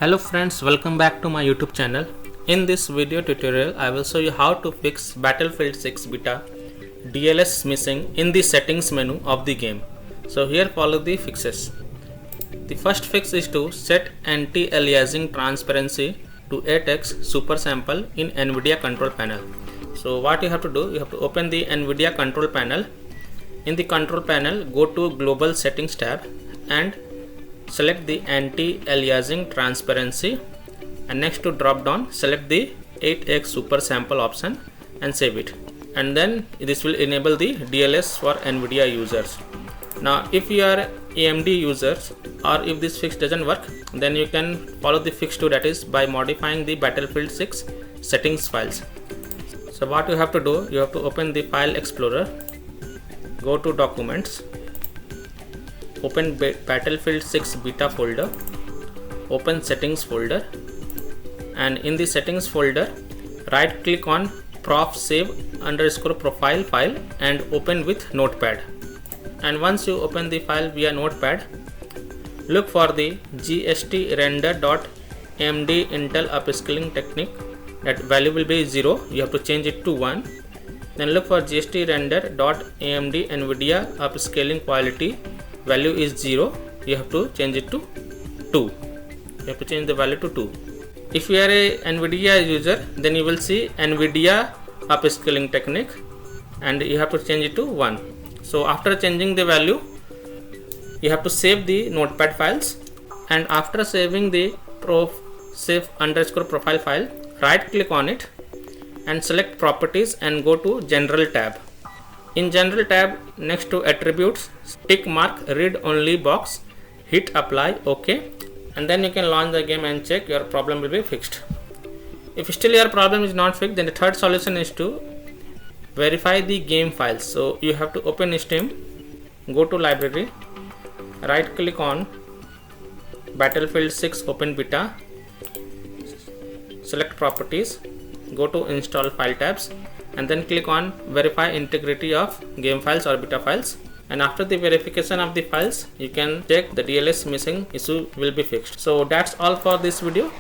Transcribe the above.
Hello friends, welcome back to my YouTube channel. In this video tutorial, I will show you how to fix Battlefield 6 beta DLSS missing in the settings menu of the game. So here follow the fixes. The first fix is to set anti-aliasing transparency to 8x super sample in NVIDIA control panel. So what you have to do, you have to open the NVIDIA control panel. In the control panel, go to global settings tab and select the anti-aliasing transparency, and next to drop down select the 8x super sample option and save it, and then this will enable the DLSS for NVIDIA users. Now if you are AMD users, or if this fix doesn't work, then you can follow the fix 2, that is by modifying the Battlefield 6 settings files. So what you have to do, you have to open the file explorer, go to documents, open Battlefield 6 beta folder, open settings folder, and in the settings folder right click on prof save _ profile file and open with notepad. And once you open the file via notepad, look for the gst render.amd Intel upscaling technique, that value will be 0, you have to change it to 1. Then look for gst render.amd Nvidia upscaling quality, value is 0, you have to change it to 2. You have to change the value to 2. If you are a NVIDIA user, then you will see NVIDIA upscaling technique and you have to change it to 1. So after changing the value, you have to save the notepad files, and after saving the save _ profile file, right click on it and select properties and go to general tab. In general tab, next to attributes, tick mark read only box, hit apply, OK, and then you can launch the game and check your problem will be fixed. If still your problem is not fixed, then the third solution is to verify the game files. So you have to open Steam, go to library, right click on Battlefield 6 open beta, select properties, go to install file tabs, and then click on verify integrity of game files or beta files. And after the verification of the files, you can check the DLSS missing issue will be fixed. So that's all for this video.